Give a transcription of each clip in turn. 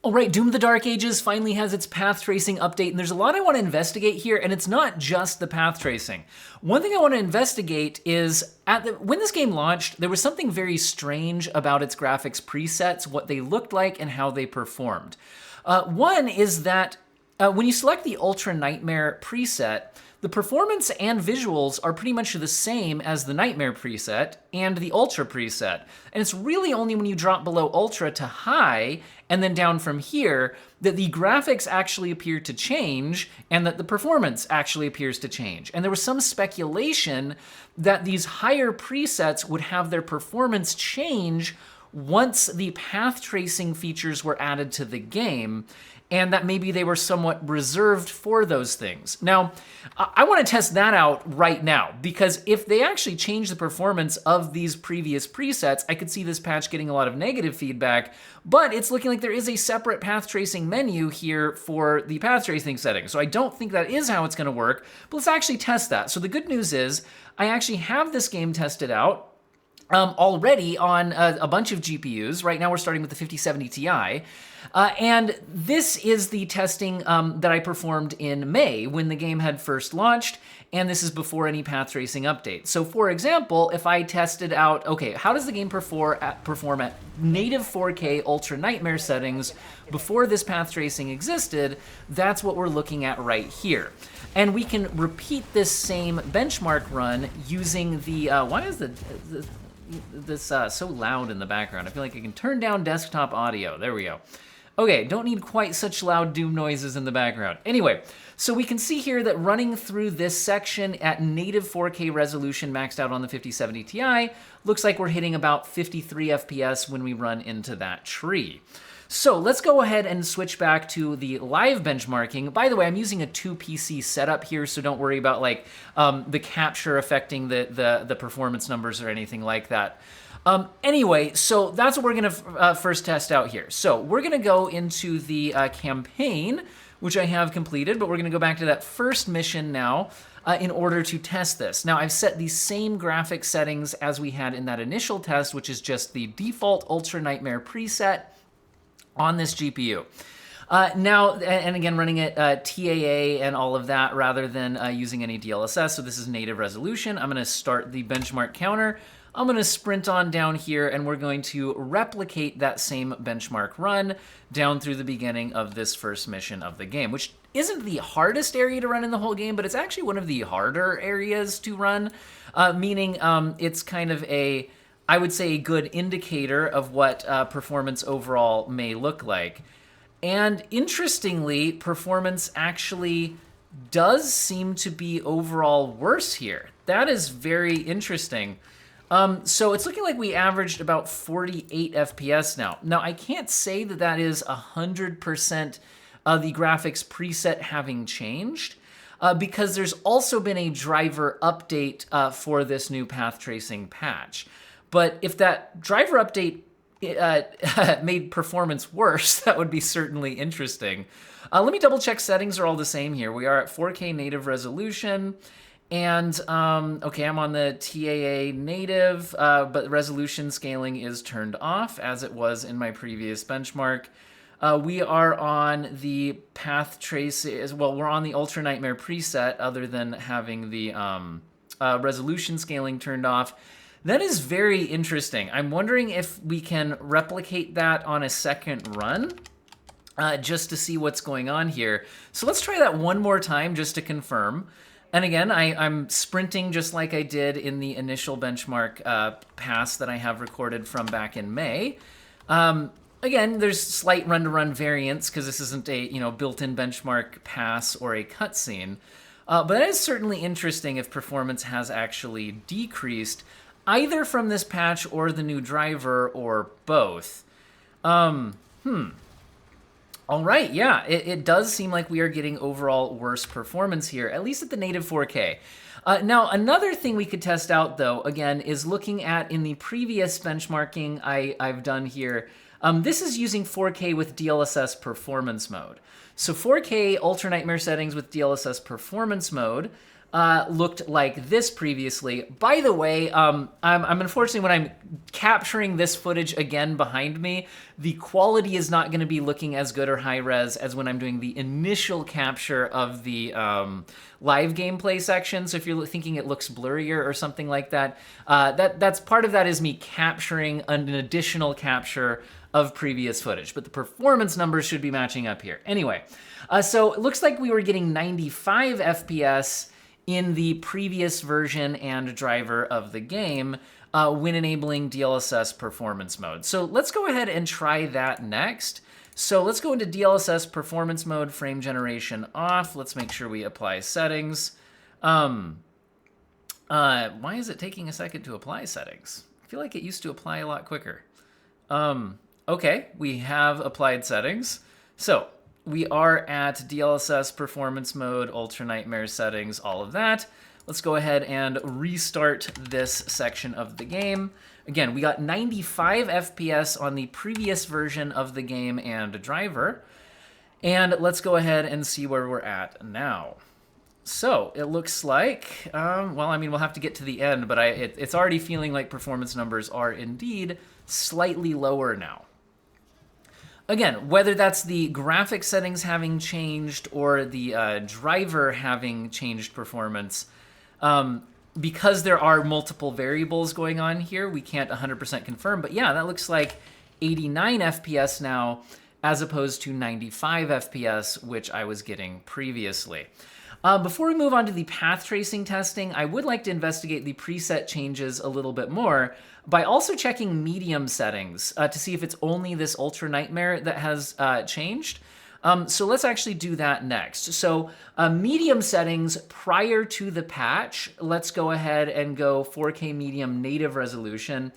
All right, Doom of the Dark Ages finally has its path tracing update, and there's a lot I want to investigate here, and it's not just the path tracing. One thing I want to investigate is, when this game launched, there was something very strange about its graphics presets, what they looked like, and how they performed. One is that when you select the Ultra Nightmare preset, the performance and visuals are pretty much the same as the Nightmare preset and the Ultra preset. And it's really only when you drop below Ultra to High and then down from here that the graphics actually appear to change and that the performance actually appears to change. And there was some speculation that these higher presets would have their performance change once the path tracing features were added to the game, and that maybe they were somewhat reserved for those things. Now, I want to test that out right now, because if they actually change the performance of these previous presets, I could see this patch getting a lot of negative feedback, but it's looking like there is a separate path tracing menu here for the path tracing settings. So I don't think that is how it's going to work, but let's actually test that. So the good news is I actually have this game tested out already on a bunch of GPUs. Right now we're starting with the 5070 Ti. And this is the testing that I performed in May when the game had first launched, and this is before any path tracing updates. So for example, if I tested out, okay, how does the game perform at native 4K Ultra Nightmare settings before this path tracing existed, that's what we're looking at right here. And we can repeat this same benchmark run using the, why is this so loud in the background? I feel like I can turn down desktop audio. There we go. Okay, don't need quite such loud doom noises in the background. Anyway, so we can see here that running through this section at native 4K resolution maxed out on the 5070 Ti, looks like we're hitting about 53 FPS when we run into that tree. So let's go ahead and switch back to the live benchmarking. By the way, I'm using a 2 PC setup here, so don't worry about like the capture affecting the performance numbers or anything like that. Anyway, so that's what we're gonna first test out here. So we're gonna go into the campaign, which I have completed, but we're gonna go back to that first mission now in order to test this. Now I've set the same graphic settings as we had in that initial test, which is just the default Ultra Nightmare preset on this GPU. Now, and again, running it TAA and all of that rather than using any DLSS, so this is native resolution. I'm gonna start the benchmark counter. I'm gonna sprint on down here and we're going to replicate that same benchmark run down through the beginning of this first mission of the game, which isn't the hardest area to run in the whole game, but it's actually one of the harder areas to run, meaning it's kind of I would say, a good indicator of what performance overall may look like. And interestingly, performance actually does seem to be overall worse here. That is very interesting. So it's looking like we averaged about 48 FPS now. Now, I can't say that that is 100% of the graphics preset having changed, because there's also been a driver update for this new path tracing patch. But if that driver update made performance worse, that would be certainly interesting. Let me double check settings are all the same here. We are at 4K native resolution. And, okay, I'm on the TAA native, but resolution scaling is turned off, as it was in my previous benchmark. We are on the path trace, well, we're on the Ultra Nightmare preset, other than having the resolution scaling turned off. That is very interesting. I'm wondering if we can replicate that on a second run, just to see what's going on here. So let's try that one more time just to confirm. And again, I'm sprinting just like I did in the initial benchmark pass that I have recorded from back in May. Again, there's slight run-to-run variance because this isn't a built-in benchmark pass or a cutscene. But that is certainly interesting if performance has actually decreased, either from this patch or the new driver or both. All right, yeah, it does seem like we are getting overall worse performance here, at least at the native 4K. Now, another thing we could test out, though, again, is looking at in the previous benchmarking I've done here. This is using 4K with DLSS Performance mode. So 4K Ultra Nightmare settings with DLSS Performance mode. looked like this previously. By the way, I'm unfortunately, when I'm capturing this footage again behind me, the quality is not going to be looking as good or high res as when I'm doing the initial capture of the live gameplay section. So if you're thinking it looks blurrier or something like that, that's part of that is me capturing an additional capture of previous footage, but the performance numbers should be matching up here. Anyway, so it looks like we were getting 95 FPS in the previous version and driver of the game when enabling DLSS Performance mode. So let's go ahead and try that next. So let's go into DLSS Performance mode, frame generation off. Let's make sure we apply settings. Why is it taking a second to apply settings? I feel like it used to apply a lot quicker. Okay, we have applied settings. So we are at DLSS Performance mode, Ultra Nightmare settings, all of that. Let's go ahead and restart this section of the game. Again, we got 95 FPS on the previous version of the game and driver. And let's go ahead and see where we're at now. So it looks like, well, I mean, we'll have to get to the end, but it's already feeling like performance numbers are indeed slightly lower now. Again, whether that's the graphic settings having changed or the driver having changed performance, because there are multiple variables going on here, we can't 100% confirm. But yeah, that looks like 89 FPS now as opposed to 95 FPS, which I was getting previously. Before we move on to the path tracing testing, I would like to investigate the preset changes a little bit more by also checking medium settings to see if it's only this Ultra Nightmare that has changed. So let's actually do that next. So medium settings prior to the patch, let's go ahead and go 4K medium native resolution.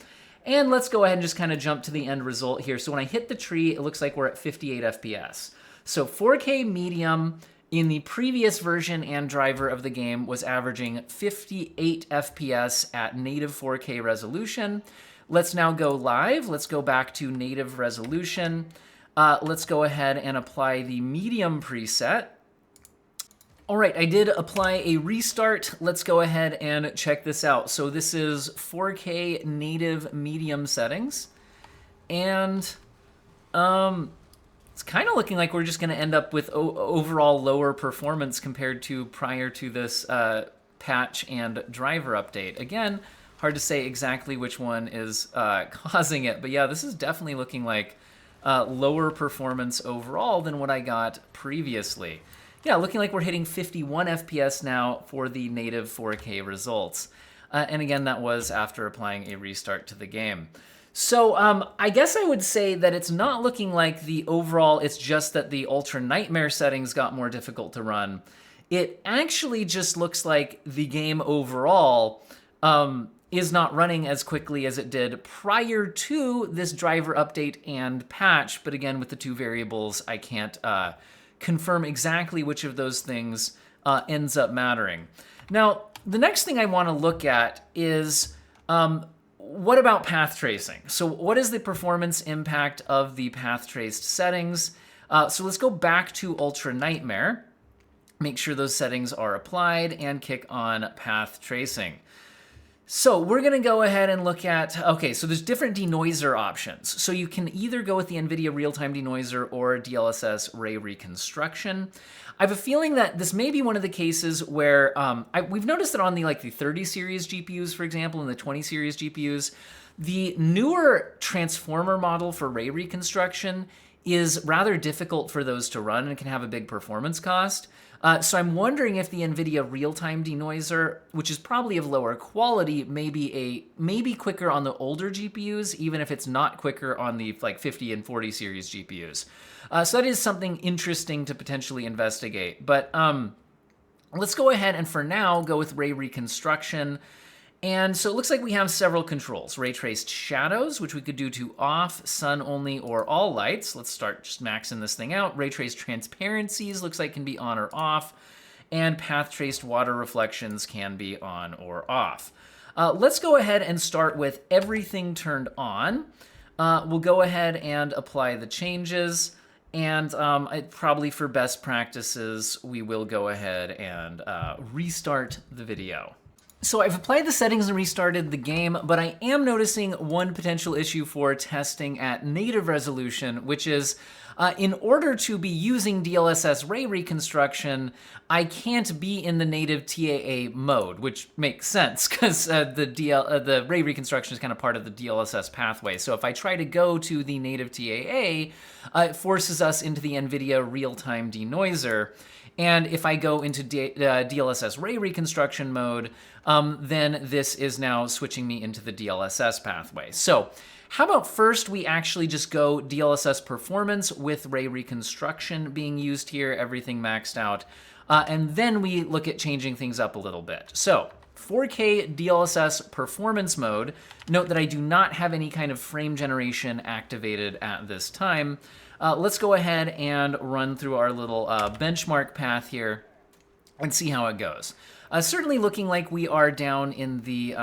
And let's go ahead and just kind of jump to the end result here. So when I hit the tree, it looks like we're at 58 FPS. So 4K medium in the previous version and driver of the game was averaging 58 FPS at native 4K resolution. Let's now go live. Let's go back to native resolution. Let's go ahead and apply the medium preset. All right, I did apply a restart. Let's go ahead and check this out. So this is 4K native medium settings. And it's kind of looking like we're just going to end up with overall lower performance compared to prior to this patch and driver update. Again, hard to say exactly which one is causing it. But yeah, this is definitely looking like lower performance overall than what I got previously. Yeah, looking like we're hitting 51 FPS now for the native 4K results. And again, that was after applying a restart to the game. So I guess I would say that it's not looking like the overall, it's just that the Ultra Nightmare settings got more difficult to run. It actually just looks like the game overall is not running as quickly as it did prior to this driver update and patch. But again, with the two variables, I can't confirm exactly which of those things ends up mattering. Now, the next thing I want to look at is what about path tracing? So what is the performance impact of the path traced settings? So let's go back to Ultra Nightmare, make sure those settings are applied, and kick on path tracing. So we're going to go ahead and look at, okay, so there's different denoiser options. So you can either go with the Nvidia real-time denoiser or DLSS ray reconstruction. I have a feeling that this may be one of the cases where we've noticed that on the 30 series GPUs, for example, and the 20 series GPUs, the newer transformer model for ray reconstruction is rather difficult for those to run and can have a big performance cost. So I'm wondering if the Nvidia real-time denoiser, which is probably of lower quality, may be quicker on the older GPUs, even if it's not quicker on the 50 and 40 series GPUs. So that is something interesting to potentially investigate. But let's go ahead and for now go with ray reconstruction. And so it looks like we have several controls. Ray traced shadows, which we could do to off, sun only, or all lights. Let's start just maxing this thing out. Ray traced transparencies looks like can be on or off. And path traced water reflections can be on or off. Let's go ahead and start with everything turned on. We'll go ahead and apply the changes. And probably for best practices, we will go ahead and restart the video. So I've applied the settings and restarted the game, but I am noticing one potential issue for testing at native resolution, which is in order to be using DLSS ray reconstruction, I can't be in the native TAA mode, which makes sense because the ray reconstruction is kind of part of the DLSS pathway. So if I try to go to the native TAA, it forces us into the Nvidia real-time denoiser. And if I go into DLSS ray reconstruction mode, then this is now switching me into the DLSS pathway. So how about first we actually just go DLSS Performance with ray reconstruction being used here, everything maxed out, and then we look at changing things up a little bit. So 4K DLSS Performance mode, note that I do not have any kind of frame generation activated at this time. Let's go ahead and run through our little benchmark path here and see how it goes. Certainly looking like we are down in the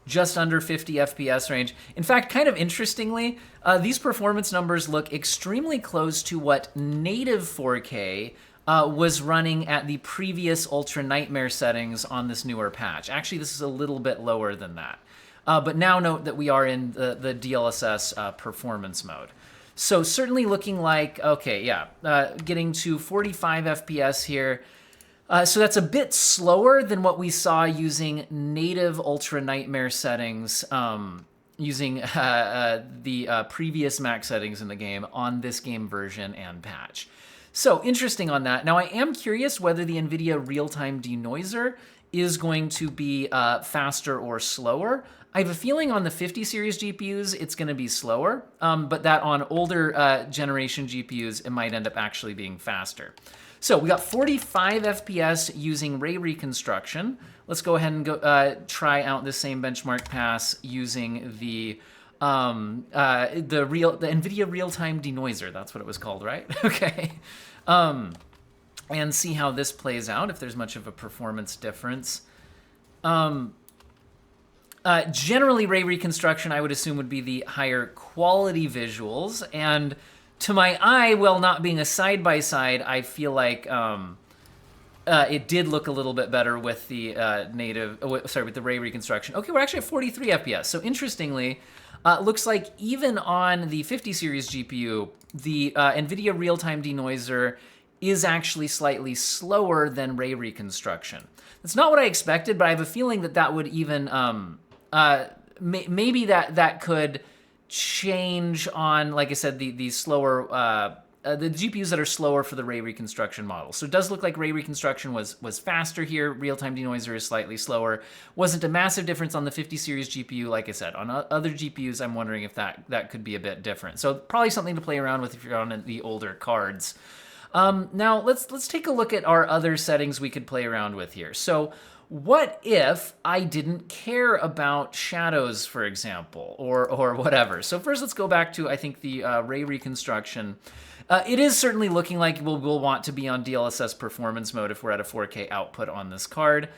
just under 50 FPS range. In fact, kind of interestingly, these performance numbers look extremely close to what native 4K was running at the previous Ultra Nightmare settings on this newer patch. Actually, this is a little bit lower than that. But now note that we are in the DLSS performance mode. So certainly looking like, okay, yeah, getting to 45 FPS here. So that's a bit slower than what we saw using native Ultra Nightmare settings, using the previous max settings in the game on this game version and patch. So interesting on that. Now I am curious whether the Nvidia real-time denoiser is going to be faster or slower. I have a feeling on the 50 series GPUs, it's going to be slower, but that on older generation GPUs, it might end up actually being faster. So we got 45 FPS using ray reconstruction. Let's go ahead and go try out the same benchmark pass using the Nvidia real-time denoiser. That's what it was called, right? Okay. And see how this plays out, if there's much of a performance difference. Generally, ray reconstruction, I would assume, would be the higher quality visuals. And to my eye, while not being a side-by-side, I feel like it did look a little bit better with the with the ray reconstruction. Okay, we're actually at 43 FPS. So interestingly, looks like even on the 50 series GPU, the Nvidia real-time denoiser is actually slightly slower than ray reconstruction. That's not what I expected, but I have a feeling that that would even, maybe that could change on, like I said, the slower, the GPUs that are slower for the ray reconstruction model. So it does look like ray reconstruction was faster here. Real-time denoiser is slightly slower. Wasn't a massive difference on the 50 series GPU. Like I said, on other GPUs, I'm wondering if that could be a bit different. So probably something to play around with if you're on the older cards. Now let's take a look at our other settings we could play around with here. So what if I didn't care about shadows, for example, or whatever? So first let's go back to, I think, the ray reconstruction. It is certainly looking like we'll want to be on DLSS performance mode if we're at a 4K output on this card.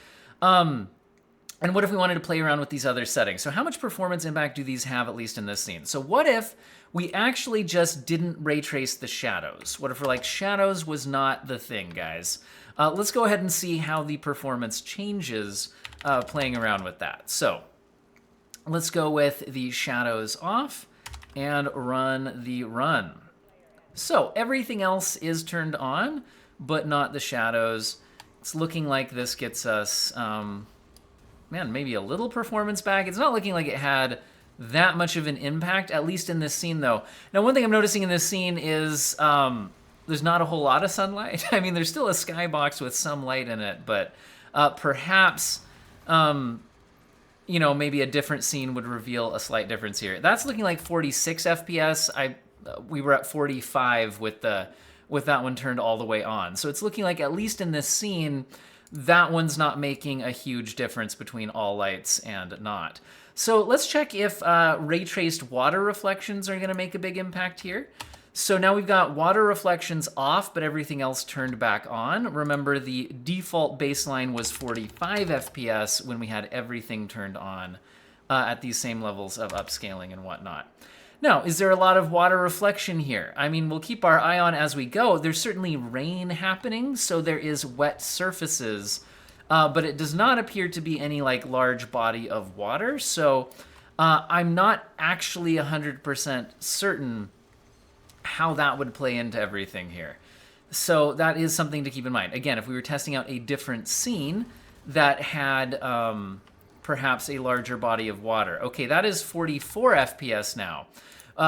And what if we wanted to play around with these other settings? So how much performance impact do these have, at least in this scene? So what if we actually just didn't ray trace the shadows? What if we're like, shadows was not the thing, guys? Let's go ahead and see how the performance changes playing around with that. So let's go with the shadows off and run the run. So everything else is turned on, but not the shadows. It's looking like this gets us, man, maybe a little performance back. It's not looking like it had that much of an impact, at least in this scene, though. Now, one thing I'm noticing in this scene is there's not a whole lot of sunlight. I mean, there's still a skybox with some light in it, but perhaps, you know, maybe a different scene would reveal a slight difference here. That's looking like 46 FPS. We were at 45 with that one turned all the way on. So it's looking like, at least in this scene, that one's not making a huge difference between all lights and not. So let's check if ray traced water reflections are going to make a big impact here. So now we've got water reflections off, but everything else turned back on. Remember, the default baseline was 45 FPS when we had everything turned on at these same levels of upscaling and whatnot. Now, is there a lot of water reflection here? I mean, we'll keep our eye on as we go. There's certainly rain happening, so there is wet surfaces, but it does not appear to be any like large body of water. So I'm not actually 100% certain how that would play into everything here. So that is something to keep in mind. Again, if we were testing out a different scene that had perhaps a larger body of water. Okay, that is 44 FPS now,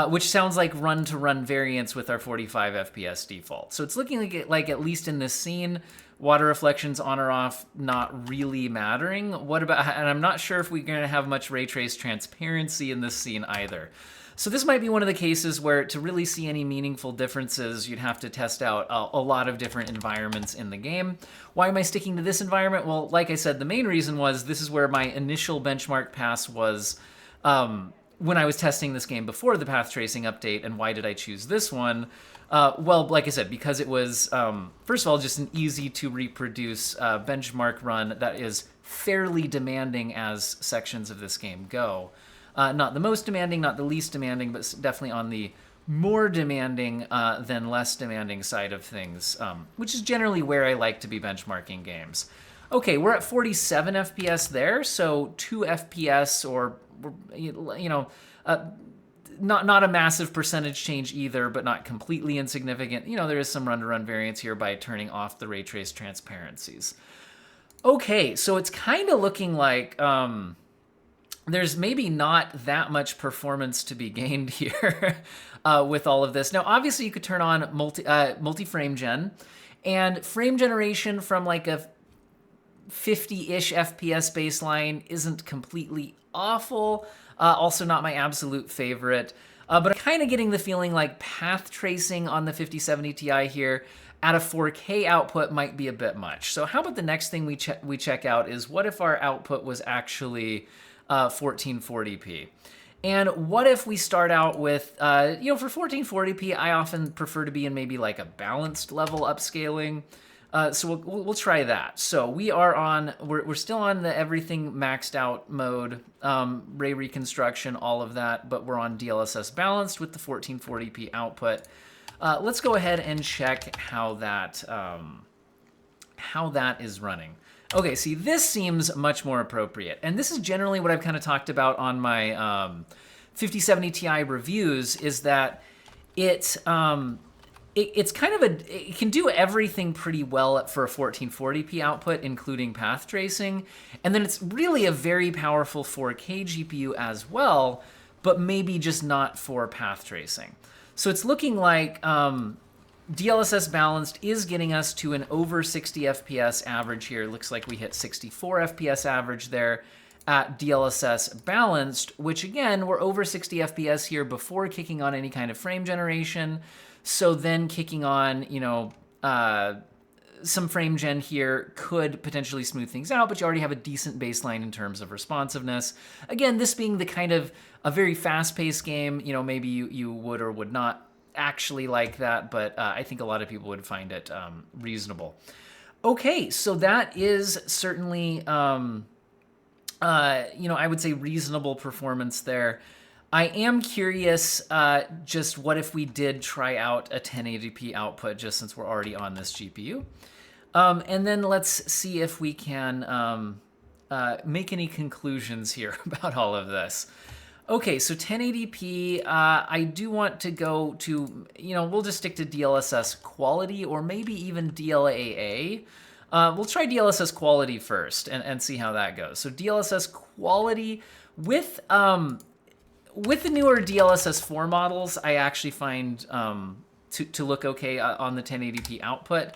which sounds like run-to-run variance with our 45 FPS default. So it's looking like at least in this scene, water reflections on or off not really mattering. What about, and I'm not sure if we're going to have much ray trace transparency in this scene either. So this might be one of the cases where to really see any meaningful differences, you'd have to test out a lot of different environments in the game. Why am I sticking to this environment? Well, like I said, the main reason was this is where my initial benchmark pass was when I was testing this game before the path tracing update. And why did I choose this one? Well, like I said, because it was, first of all, just an easy to reproduce benchmark run that is fairly demanding as sections of this game go. Not the most demanding, not the least demanding, but definitely on the more demanding than less demanding side of things, which is generally where I like to be benchmarking games. Okay, we're at 47 FPS there, so 2 FPS or, you know, not a massive percentage change either, but not completely insignificant. You know, there is some run-to-run variance here by turning off the ray trace transparencies. Okay, so it's kind of looking like there's maybe not that much performance to be gained here with all of this. Now, obviously, you could turn on multi-frame gen, and frame generation from like a 50-ish FPS baseline isn't completely awful. Also not my absolute favorite. But I'm kind of getting the feeling like path tracing on the 5070 Ti here at a 4K output might be a bit much. So how about the next thing we check out is what if our output was actually 1440p? And what if we start out with, you know, for 1440p, I often prefer to be in maybe like a balanced level upscaling. So we'll try that. So we are on, we're still on the everything maxed out mode, ray reconstruction, all of that, but we're on DLSS balanced with the 1440p output. Let's go ahead and check how that is running. Okay, see, this seems much more appropriate. And this is generally what I've kind of talked about on my 5070 Ti reviews, is that it's kind of it can do everything pretty well for a 1440p output, including path tracing. And then it's really a very powerful 4K GPU as well, but maybe just not for path tracing. So it's looking like DLSS Balanced is getting us to an over 60 FPS average here. Looks like we hit 64 FPS average there at DLSS Balanced, which again, we're over 60 FPS here before kicking on any kind of frame generation. So then kicking on, you know, some frame gen here could potentially smooth things out, but you already have a decent baseline in terms of responsiveness. Again, this being the kind of a very fast-paced game, you know, maybe you would or would not actually like that, but I think a lot of people would find it reasonable. Okay, so that is certainly, you know, I would say reasonable performance there. I am curious, just what if we did try out a 1080p output, just since we're already on this GPU. And then let's see if we can make any conclusions here about all of this. Okay, so 1080p, I do want to go to, you know, we'll just stick to DLSS Quality or maybe even DLAA. We'll try DLSS Quality first and see how that goes. So DLSS Quality with the newer DLSS 4 models, I actually find to look okay on the 1080p output.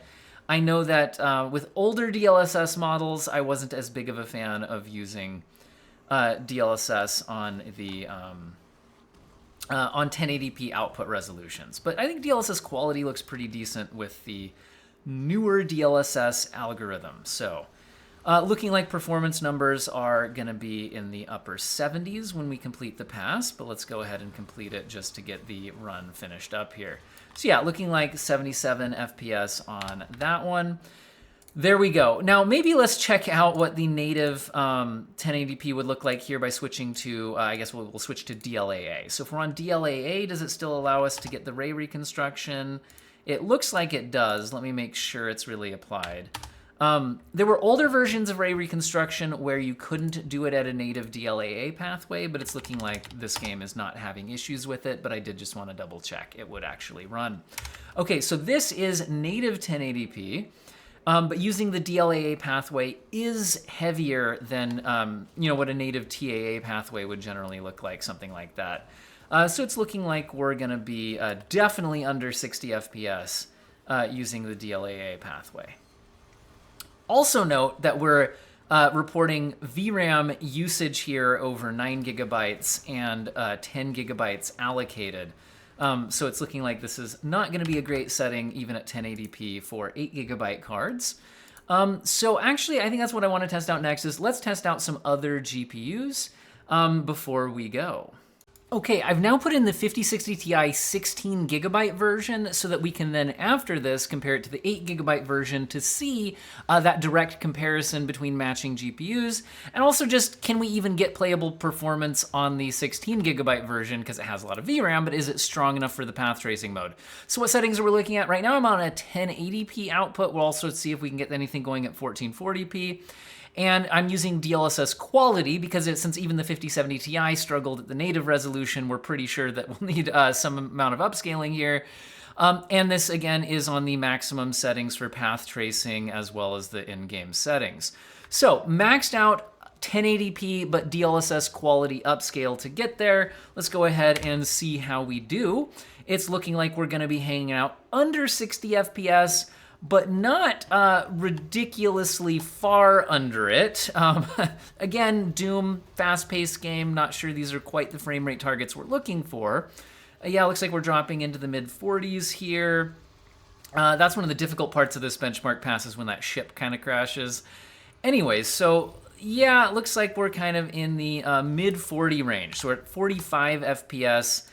I know that with older DLSS models, I wasn't as big of a fan of using DLSS on the on 1080p output resolutions. But I think DLSS Quality looks pretty decent with the newer DLSS algorithm. So looking like performance numbers are going to be in the upper 70s when we complete the pass, but let's go ahead and complete it just to get the run finished up here. So yeah, looking like 77 FPS on that one. There we go. Now maybe let's check out what the native 1080p would look like here by switching to, I guess we'll switch to DLAA. So if we're on DLAA, does it still allow us to get the ray reconstruction? It looks like it does. Let me make sure it's really applied. There were older versions of ray reconstruction where you couldn't do it at a native DLAA pathway, but it's looking like this game is not having issues with it, but I did just want to double check it would actually run. Okay, so this is native 1080p. But using the DLAA pathway is heavier than what a native TAA pathway would generally look like, something like that. So it's looking like we're going to be definitely under 60 FPS using the DLAA pathway. Also note that we're reporting VRAM usage here over 9 gigabytes and 10 gigabytes allocated. So it's looking like this is not going to be a great setting even at 1080p for 8 gigabyte cards. So actually, I think that's what I want to test out next is let's test out some other GPUs before we go. Okay, I've now put in the 5060 Ti 16 gigabyte version so that we can then, after this, compare it to the 8 gigabyte version to see that direct comparison between matching GPUs, and also just, can we even get playable performance on the 16 gigabyte version, because it has a lot of VRAM, but is it strong enough for the path tracing mode? So what settings are we looking at? Right now I'm on a 1080p output. We'll also see if we can get anything going at 1440p. And I'm using DLSS Quality because since even the 5070 Ti struggled at the native resolution, we're pretty sure that we'll need some amount of upscaling here. And this, again, is on the maximum settings for path tracing as well as the in-game settings. So maxed out 1080p, but DLSS Quality upscale to get there. Let's go ahead and see how we do. It's looking like we're going to be hanging out under 60 FPS, but not ridiculously far under it. Again, Doom, fast-paced game. Not sure these are quite the frame rate targets we're looking for. Yeah, looks like we're dropping into the mid-40s here. That's one of the difficult parts of this benchmark pass is when that ship kind of crashes. Anyways, so yeah, it looks like we're kind of in the mid-40 range. So we're at 45 FPS.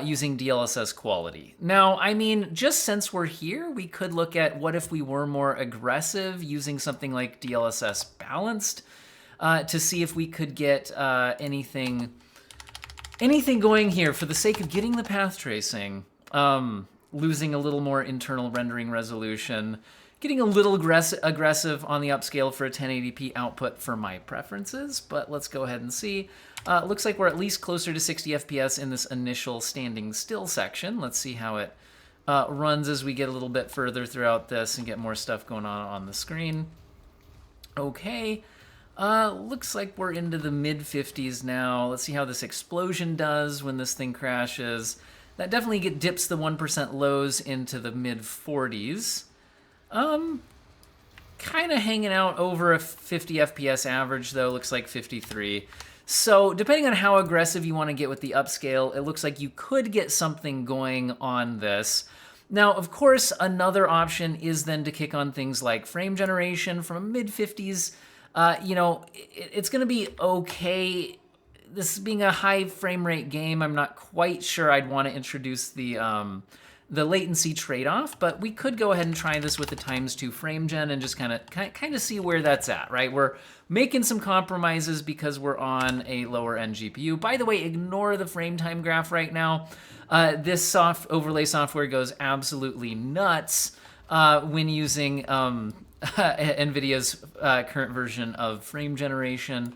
Using DLSS Quality. Now, I mean, just since we're here, we could look at what if we were more aggressive using something like DLSS Balanced to see if we could get anything going here for the sake of getting the path tracing, losing a little more internal rendering resolution, getting a little aggressive on the upscale for a 1080p output for my preferences, but let's go ahead and see. Looks like we're at least closer to 60 FPS in this initial standing still section. Let's see how it runs as we get a little bit further throughout this and get more stuff going on the screen. Okay, looks like we're into the mid-50s now. Let's see how this explosion does when this thing crashes. That definitely dips the 1% lows into the mid-40s. Kind of hanging out over a 50 FPS average, though. Looks like 53. So depending on how aggressive you want to get with the upscale, it looks like you could get something going on this. Now, of course, another option is then to kick on things like frame generation from mid-50s. It's going to be okay. This being a high frame rate game, I'm not quite sure I'd want to introduce the latency trade-off, but we could go ahead and try this with the ×2 frame gen and just kind of see where that's at, right? We're making some compromises because we're on a lower end GPU. By the way, ignore the frame time graph right now. This overlay software goes absolutely nuts when using Nvidia's current version of frame generation.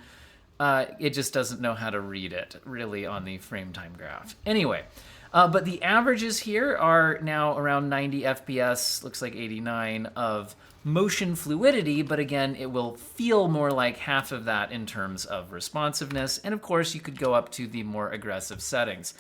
It just doesn't know how to read it, really, on the frame time graph. Anyway, but the averages here are now around 90 FPS, looks like 89 of motion fluidity, but again, it will feel more like half of that in terms of responsiveness. And of course, you could go up to the more aggressive settings.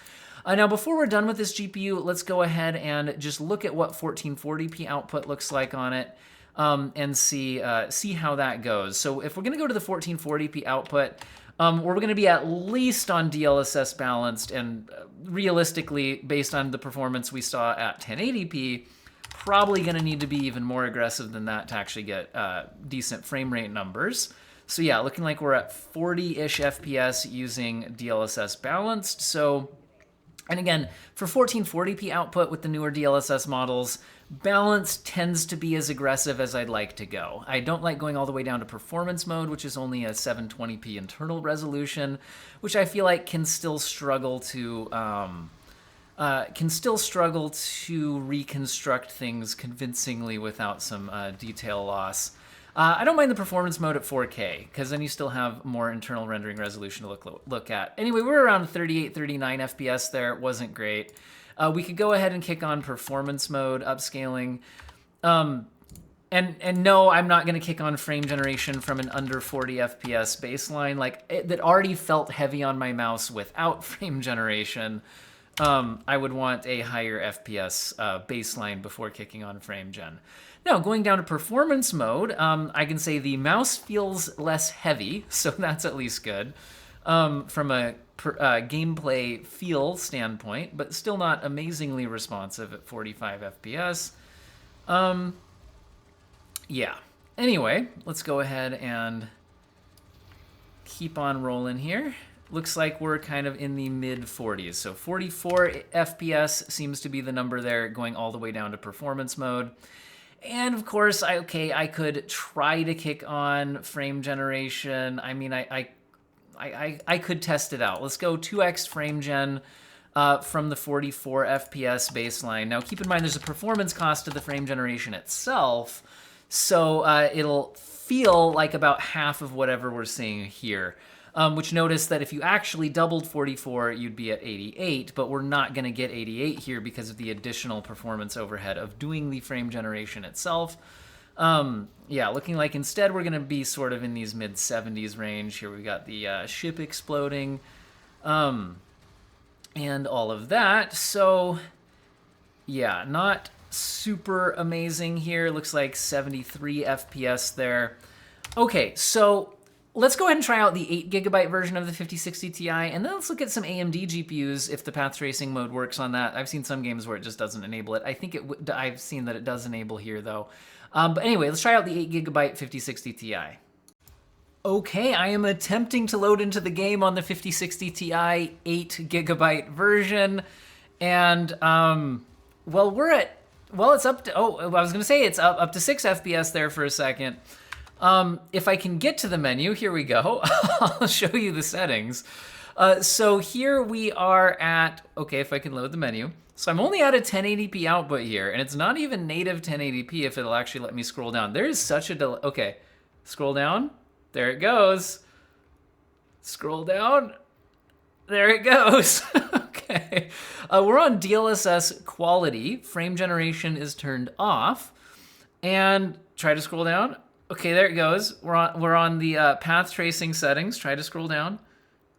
Now, before we're done with this GPU, let's go ahead and just look at what 1440p output looks like on it. And see how that goes. So if we're going to go to the 1440p output, we're going to be at least on DLSS Balanced, and realistically, based on the performance we saw at 1080p, probably going to need to be even more aggressive than that to actually get decent frame rate numbers. So yeah, looking like we're at 40-ish FPS using DLSS Balanced. So, and again, for 1440p output with the newer DLSS models, Balance tends to be as aggressive as I'd like to go. I don't like going all the way down to performance mode, which is only a 720p internal resolution, which I feel like can still struggle to reconstruct things convincingly without some detail loss. I don't mind the performance mode at 4K, because then you still have more internal rendering resolution to look at. Anyway, we're around 38, 39 FPS there. It wasn't great. We could go ahead and kick on performance mode, upscaling. And no, I'm not going to kick on frame generation from an under 40 FPS baseline. That already felt heavy on my mouse without frame generation. I would want a higher FPS baseline before kicking on frame gen. Now, going down to performance mode, I can say the mouse feels less heavy, so that's at least good from a gameplay feel standpoint, but still not amazingly responsive at 45 FPS. Yeah. Anyway, let's go ahead and keep on rolling here. Looks like we're kind of in the mid 40s. So 44 FPS seems to be the number there, going all the way down to performance mode. And of course, I could try to kick on frame generation. I mean, I could test it out. Let's go 2x frame gen from the 44 FPS baseline. Now, keep in mind, there's a performance cost to the frame generation itself, so it'll feel like about half of whatever we're seeing here. Which notice that if you actually doubled 44, you'd be at 88, but we're not going to get 88 here because of the additional performance overhead of doing the frame generation itself. Yeah, looking like instead we're going to be sort of in these mid-70s range. Here we got the ship exploding and all of that. So, yeah, not super amazing here. Looks like 73 FPS there. Okay, so let's go ahead and try out the 8GB version of the 5060 Ti, and then let's look at some AMD GPUs if the path tracing mode works on that. I've seen some games where it just doesn't enable it. I think I've seen that it does enable here, though. But anyway, let's try out the 8GB 5060 Ti. Okay, I am attempting to load into the game on the 5060 Ti 8GB version, and, it's up to, I was gonna say it's up to 6 FPS there for a second. If I can get to the menu, here we go. I'll show you the settings. So here we are at, okay, if I can load the menu. So I'm only at a 1080p output here, and it's not even native 1080p if it'll actually let me scroll down. There is such a delay. Okay, scroll down. There it goes. Scroll down. There it goes. Okay. We're on DLSS Quality. Frame generation is turned off. And try to scroll down. Okay, there it goes. We're on the path tracing settings. Try to scroll down.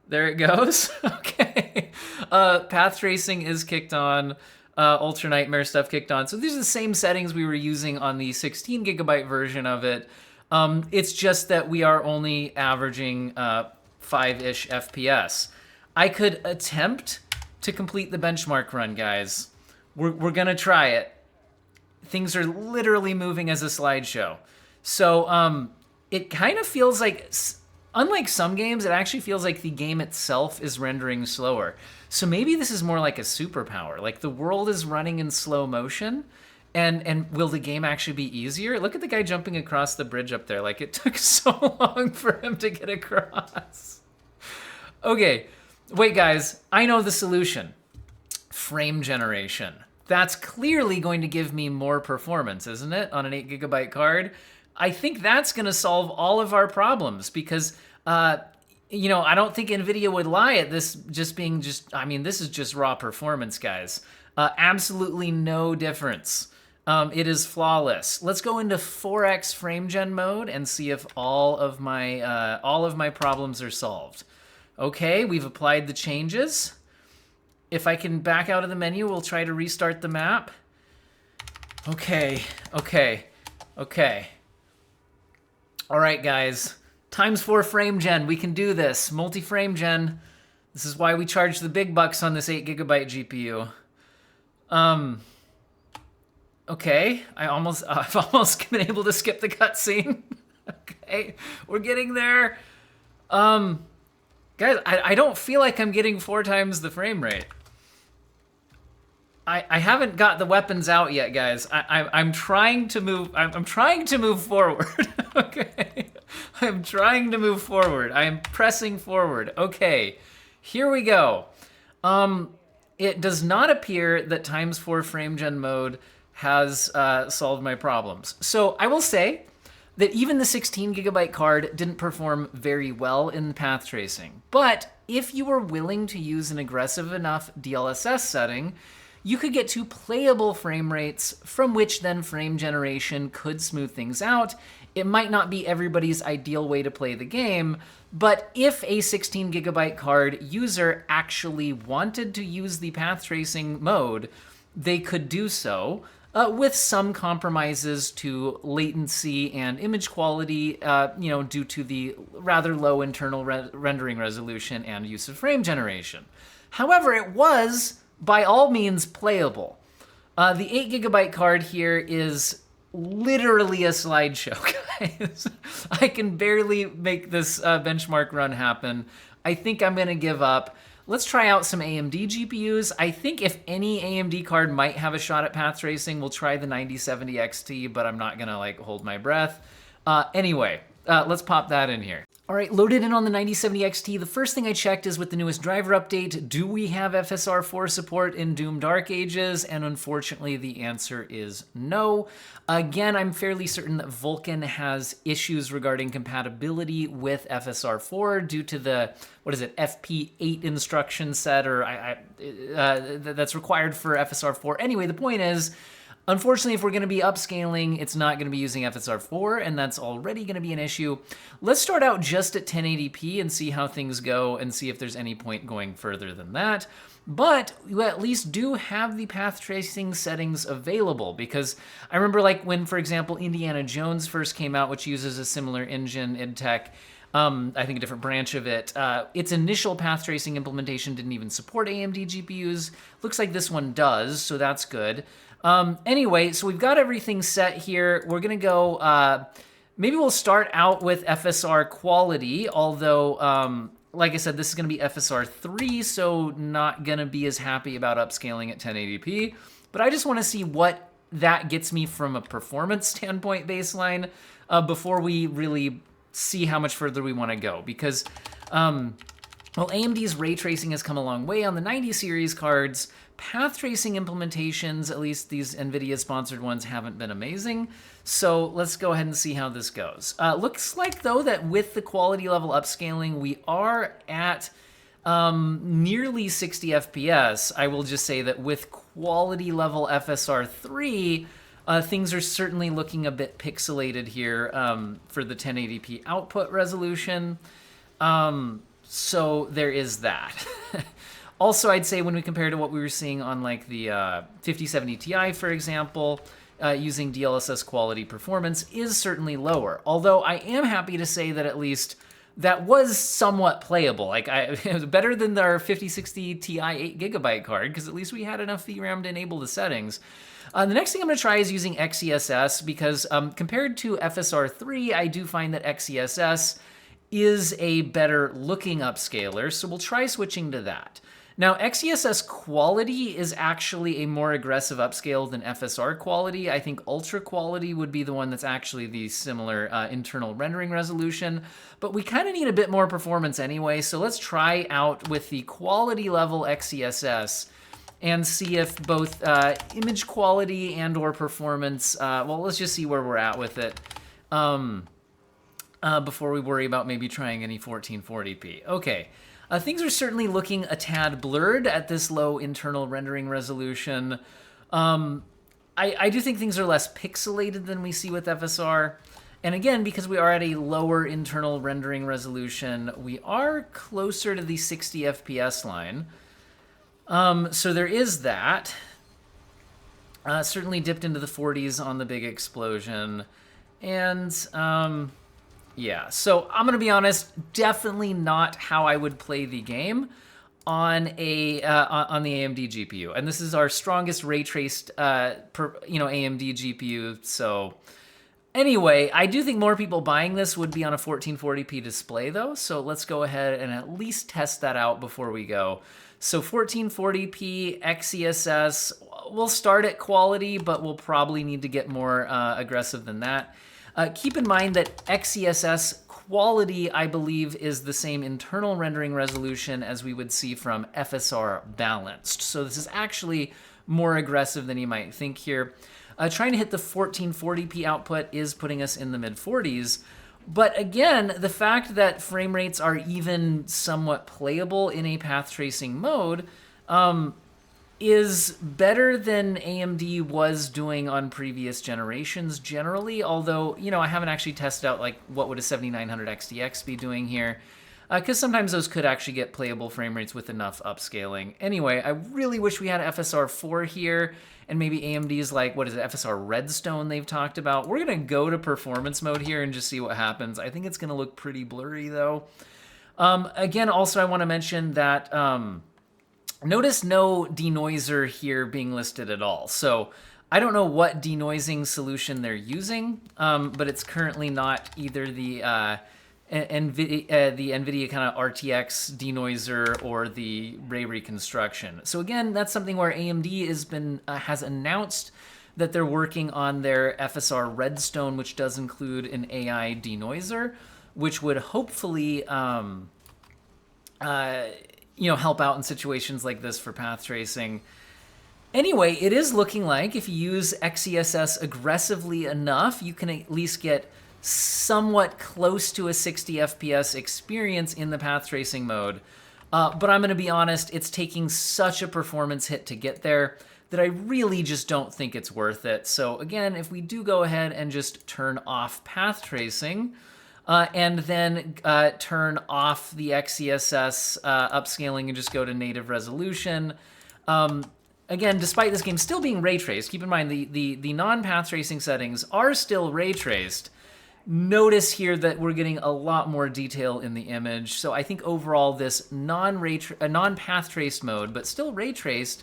There it goes. Okay. Path tracing is kicked on. Ultra Nightmare stuff kicked on. So these are the same settings we were using on the 16GB version of it. It's just that we are only averaging 5-ish FPS. I could attempt to complete the benchmark run, guys. We're gonna try it. Things are literally moving as a slideshow. So it kind of feels like, unlike some games, it actually feels like the game itself is rendering slower. So maybe this is more like a superpower. Like the world is running in slow motion, and will the game actually be easier? Look at the guy jumping across the bridge up there. Like it took so long for him to get across. Okay, wait guys, I know the solution. Frame generation. That's clearly going to give me more performance, isn't it, on an 8GB card? I think that's going to solve all of our problems because, I don't think Nvidia would lie at this this is just raw performance, guys. Absolutely no difference. It is flawless. Let's go into 4x frame gen mode and see if all of my problems are solved. Okay, we've applied the changes. If I can back out of the menu, we'll try to restart the map. Okay. All right, guys. ×4 frame gen. We can do this. Multi-frame gen. This is why we charge the big bucks on this 8GB GPU. Okay. I've almost been able to skip the cutscene. Okay. We're getting there. Guys, I don't feel like I'm getting 4 times the frame rate. I haven't got the weapons out yet, guys. I'm trying to move. I'm trying to move forward. Okay, I'm trying to move forward. I am pressing forward. Okay, here we go. It does not appear that ×4 frame gen mode has solved my problems. So I will say that even the 16 gigabyte card didn't perform very well in path tracing. But if you were willing to use an aggressive enough DLSS setting, you could get to playable frame rates from which then frame generation could smooth things out. It might not be everybody's ideal way to play the game, but if a 16 gigabyte card user actually wanted to use the path tracing mode, they could do so with some compromises to latency and image quality, due to the rather low internal rendering resolution and use of frame generation. However, it was by all means playable. The 8 gigabyte card here is literally a slideshow, guys. I can barely make this benchmark run happen. I think I'm gonna give up. Let's try out some AMD GPUs. I think if any AMD card might have a shot at path tracing, we'll try the 9070 XT, but I'm not gonna hold my breath. Anyway, let's pop that in here. All right, loaded in on the 9070 XT. The first thing I checked is with the newest driver update, do we have FSR4 support in Doom Dark Ages? And unfortunately, the answer is no. Again, I'm fairly certain that Vulkan has issues regarding compatibility with FSR4 due to the, FP8 instruction set, or that's required for FSR4. Anyway, the point is, unfortunately, if we're going to be upscaling, it's not going to be using FSR4, and that's already going to be an issue. Let's start out just at 1080p and see how things go and see if there's any point going further than that. But you at least do have the path tracing settings available, because I remember when, for example, Indiana Jones first came out, which uses a similar engine, IdTech, I think a different branch of it. Its initial path tracing implementation didn't even support AMD GPUs. Looks like this one does, so that's good. Anyway, so we've got everything set here. We're gonna go, maybe we'll start out with FSR Quality, although, like I said, this is gonna be FSR 3, so not gonna be as happy about upscaling at 1080p, but I just wanna see what that gets me from a performance standpoint baseline, before we really see how much further we wanna go, because, well, AMD's ray tracing has come a long way on the 90 series cards. Path tracing implementations, at least these Nvidia sponsored ones, haven't been amazing. So let's go ahead and see how this goes. Looks like though that with the quality level upscaling, we are at nearly 60 FPS. I will just say that with quality level FSR 3, things are certainly looking a bit pixelated here for the 1080p output resolution. So there is that. Also, I'd say when we compare to what we were seeing on the 5070 Ti, for example, using DLSS Quality Performance is certainly lower. Although I am happy to say that at least that was somewhat playable. It was better than our 5060 Ti 8 gigabyte card, because at least we had enough VRAM to enable the settings. The next thing I'm gonna try is using XeSS, because compared to FSR 3, I do find that XeSS is a better looking upscaler, so we'll try switching to that. Now, XeSS Quality is actually a more aggressive upscale than FSR Quality. I think Ultra Quality would be the one that's actually the similar internal rendering resolution, but we kind of need a bit more performance anyway, so let's try out with the quality level XeSS and see if both image quality and or performance, well, let's just see where we're at with it before we worry about maybe trying any 1440p. Okay. Things are certainly looking a tad blurred at this low internal rendering resolution. I do think things are less pixelated than we see with FSR. And again, because we are at a lower internal rendering resolution, we are closer to the 60 FPS line. So there is that. Certainly dipped into the 40s on the big explosion. And yeah, so I'm gonna be honest, definitely not how I would play the game on on the AMD GPU. And this is our strongest ray traced AMD GPU. So anyway, I do think more people buying this would be on a 1440p display though. So let's go ahead and at least test that out before we go. So 1440p XeSS, we'll start at quality, but we'll probably need to get more aggressive than that. Keep in mind that XeSS Quality, I believe, is the same internal rendering resolution as we would see from FSR Balanced. So this is actually more aggressive than you might think here. Trying to hit the 1440p output is putting us in the mid-40s. But again, the fact that frame rates are even somewhat playable in a path tracing mode is better than AMD was doing on previous generations generally, although, you know, I haven't actually tested out like what would a 7900 XTX be doing here, because sometimes those could actually get playable frame rates with enough upscaling. Anyway, I really wish we had FSR 4 here, and maybe AMD's like, what is it, FSR Redstone they've talked about. We're gonna go to performance mode here and just see what happens. I think it's gonna look pretty blurry though. Again, also I wanna mention that, notice no denoiser here being listed at all. So I don't know what denoising solution they're using, but it's currently not either the Nvidia kind of RTX denoiser or the Ray Reconstruction. So again, that's something where AMD has announced that they're working on their FSR Redstone, which does include an AI denoiser, which would hopefully help out in situations like this for path tracing. Anyway, it is looking like if you use XeSS aggressively enough, you can at least get somewhat close to a 60 FPS experience in the path tracing mode. But I'm going to be honest, it's taking such a performance hit to get there that I really just don't think it's worth it. So again, if we do go ahead and just turn off path tracing, and then turn off the XeSS upscaling and just go to native resolution. Again, despite this game still being ray traced, keep in mind the non-path tracing settings are still ray traced. Notice here that we're getting a lot more detail in the image. So I think overall this non-path traced mode, but still ray traced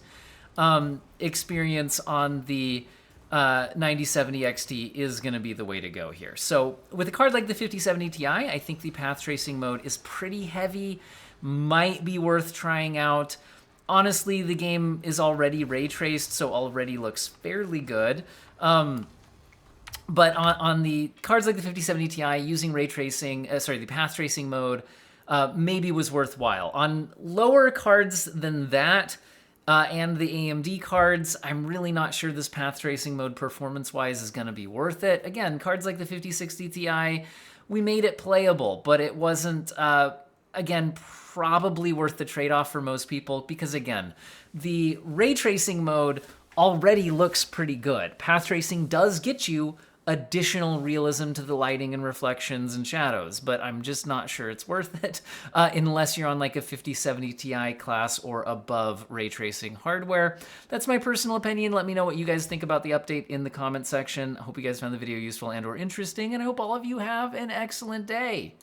experience on the 9070 XT is going to be the way to go here. So with a card like the 5070 Ti, I think the path tracing mode is pretty heavy, might be worth trying out. Honestly, the game is already ray traced, so already looks fairly good. But on the cards like the 5070 Ti, using ray tracing, the path tracing mode, maybe was worthwhile. On lower cards than that, and the AMD cards, I'm really not sure this path tracing mode performance-wise is going to be worth it. Again, cards like the 5060 Ti, we made it playable, but it wasn't, again, probably worth the trade-off for most people because, again, the ray tracing mode already looks pretty good. Path tracing does get you additional realism to the lighting and reflections and shadows, but I'm just not sure it's worth it unless you're on like a 5070 Ti class or above ray tracing hardware. That's my personal opinion. Let me know what you guys think about the update in the comment section. I hope you guys found the video useful and or interesting, and I hope all of you have an excellent day.